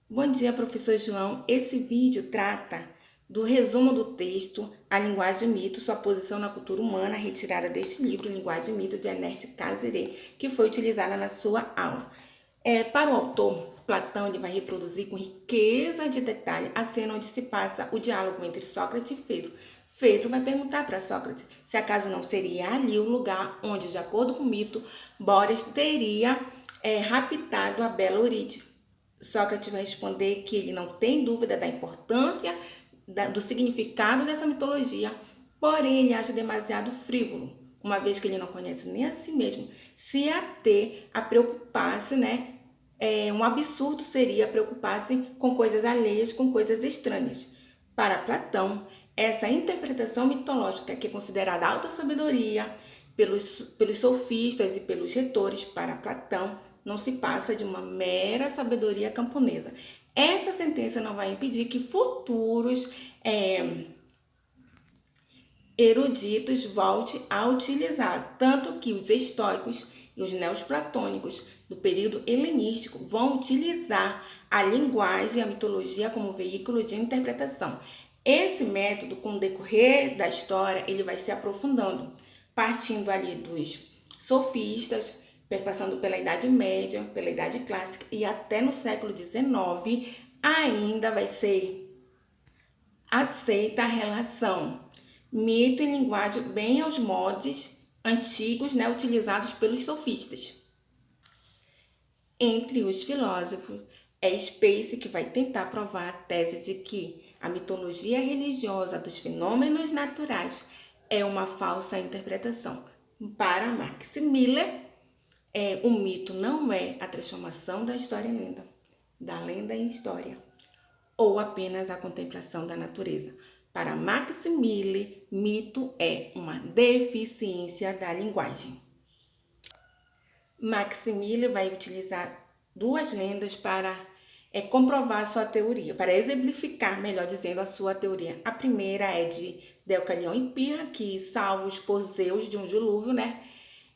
Bom dia, professor João. Esse vídeo trata do resumo do texto A Linguagem e Mito, sua posição na cultura humana, retirada deste livro, Linguagem e Mito, de Ernest Cassirer, que foi utilizada na sua aula. Para o autor, Platão ele vai reproduzir com riqueza de detalhe a cena onde se passa o diálogo entre Sócrates e Fedro. Fedro vai perguntar para Sócrates se acaso não seria ali o lugar onde, de acordo com o mito, Bóreas teria raptado a bela Eurídice. Sócrates vai responder que ele não tem dúvida da importância do significado dessa mitologia, porém ele acha demasiado frívolo, uma vez que ele não conhece nem a si mesmo, se ater a preocupar-se, né? Um absurdo seria preocupar-se com coisas alheias, com coisas estranhas. Para Platão, essa interpretação mitológica, que é considerada alta sabedoria pelos sofistas e pelos retores, para Platão, não se passa de uma mera sabedoria camponesa. Essa sentença não vai impedir que futuros eruditos volte a utilizar, tanto que os estoicos e os neoplatônicos do período helenístico vão utilizar a linguagem e a mitologia como veículo de interpretação. Esse método, com o decorrer da história, ele vai se aprofundando, partindo ali dos sofistas, passando pela Idade Média, pela Idade Clássica e até no século XIX, ainda vai ser aceita a relação mito e linguagem bem aos moldes antigos, né, utilizados pelos sofistas. Entre os filósofos, é Space que vai tentar provar a tese de que a mitologia religiosa dos fenômenos naturais é uma falsa interpretação. Para Max Miller, o mito não é a transformação da história em lenda, da lenda em história, ou apenas a contemplação da natureza. Para Max Miller, mito é uma deficiência da linguagem. Max Miller vai utilizar duas lendas para comprovar sua teoria, para exemplificar, melhor dizendo, a sua teoria. A primeira é de Deucalion e Pirra, que salvo os poseus de um dilúvio, né?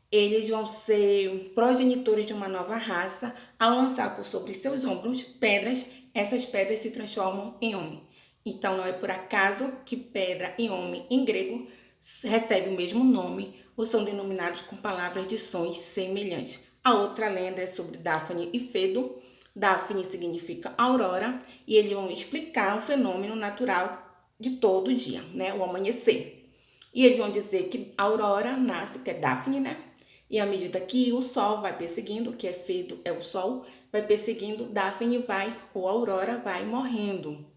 Eles vão ser progenitores de uma nova raça. Ao lançar por sobre seus ombros pedras, essas pedras se transformam em homem. Então, não é por acaso que pedra e homem em grego recebem o mesmo nome ou são denominados com palavras de sons semelhantes. A outra lenda é sobre Daphne e Fedro. Daphne significa aurora e eles vão explicar o fenômeno natural de todo dia, né? O amanhecer. E eles vão dizer que a aurora nasce, que é Daphne, né? E à medida que o sol vai perseguindo, que é Fedro, é o sol, vai perseguindo, Daphne vai, ou Aurora, vai morrendo.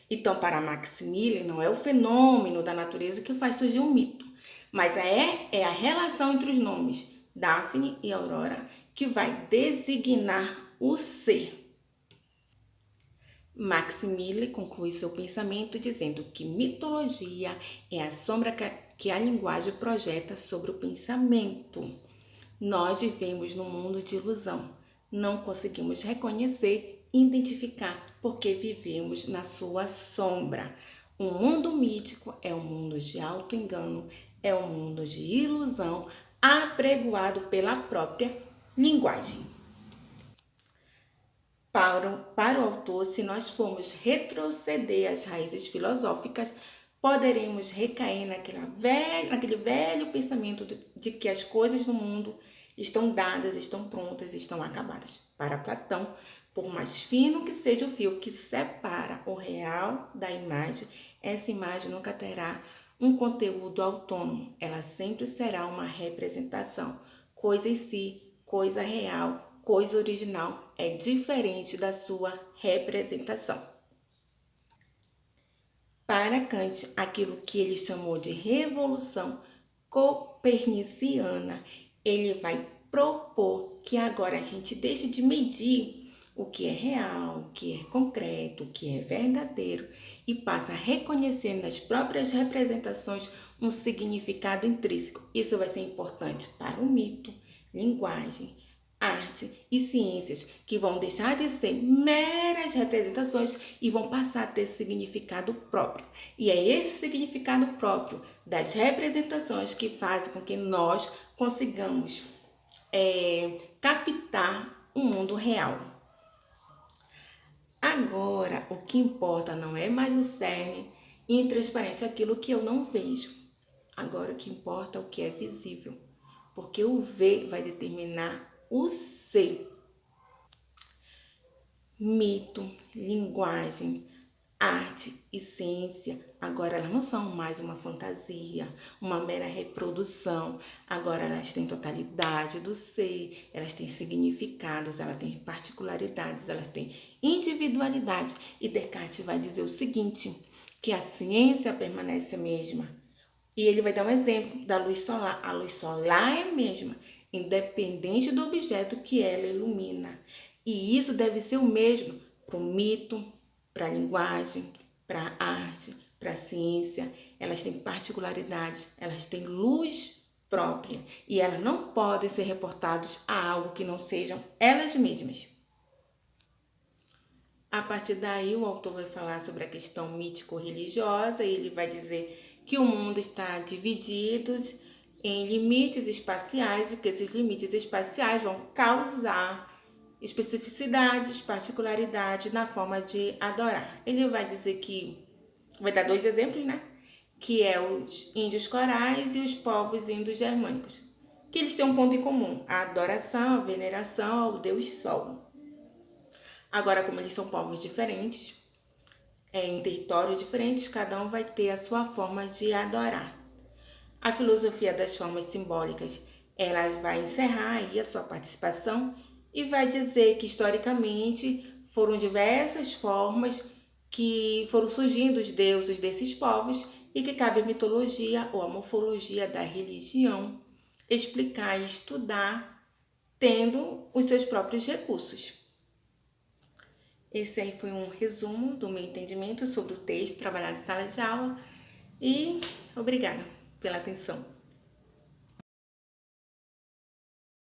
Então, para Max Miller, não é o fenômeno da natureza que faz surgir um mito, mas é a relação entre os nomes Daphne e Aurora que vai designar o ser. Max Miller conclui seu pensamento dizendo que mitologia é a sombra que a linguagem projeta sobre o pensamento. Nós vivemos num mundo de ilusão. Não conseguimos reconhecer e identificar porque vivemos na sua sombra. O mundo mítico é um mundo de auto-engano, é um mundo de ilusão apregoado pela própria linguagem. Para o autor, se nós formos retroceder às raízes filosóficas, poderemos recair naquele velho pensamento de que as coisas no mundo estão dadas, estão prontas, estão acabadas. Para Platão, por mais fino que seja o fio que separa o real da imagem, essa imagem nunca terá um conteúdo autônomo. Ela sempre será uma representação. Coisa em si, coisa real, coisa original é diferente da sua representação. Para Kant, aquilo que ele chamou de revolução coperniciana, ele vai propor que agora a gente deixe de medir o que é real, o que é concreto, o que é verdadeiro e passa a reconhecer nas próprias representações um significado intrínseco. Isso vai ser importante para o mito, linguagem, arte e ciências, que vão deixar de ser meras representações e vão passar a ter significado próprio. E é esse significado próprio das representações que fazem com que nós consigamos captar o mundo real. Agora, o que importa não é mais o cerne e intransparente aquilo que eu não vejo. Agora, o que importa é o que é visível, porque o ver vai determinar o ser. Mito, linguagem, arte e ciência, agora elas não são mais uma fantasia, uma mera reprodução. Agora elas têm totalidade do ser, elas têm significados, elas têm particularidades, elas têm individualidade. E Descartes vai dizer o seguinte, que a ciência permanece a mesma. E ele vai dar um exemplo da luz solar. A luz solar é a mesma, independente do objeto que ela ilumina. E isso deve ser o mesmo para o mito, para a linguagem, para a arte, para a ciência. Elas têm particularidades, elas têm luz própria e elas não podem ser reportadas a algo que não sejam elas mesmas. A partir daí, o autor vai falar sobre a questão mítico-religiosa e ele vai dizer que o mundo está dividido em limites espaciais e que esses limites espaciais vão causar especificidades, particularidades na forma de adorar. Ele vai dizer que, vai dar 2 exemplos, né? Que é os índios corais e os povos indo-germânicos. Que eles têm um ponto em comum, a adoração, a veneração ao Deus Sol. Agora, como eles são povos diferentes, em territórios diferentes, cada um vai ter a sua forma de adorar. A filosofia das formas simbólicas, ela vai encerrar aí a sua participação e vai dizer que historicamente foram diversas formas que foram surgindo os deuses desses povos e que cabe à mitologia ou à morfologia da religião explicar e estudar tendo os seus próprios recursos. Esse aí foi um resumo do meu entendimento sobre o texto trabalhado em sala de aula e obrigada pela atenção.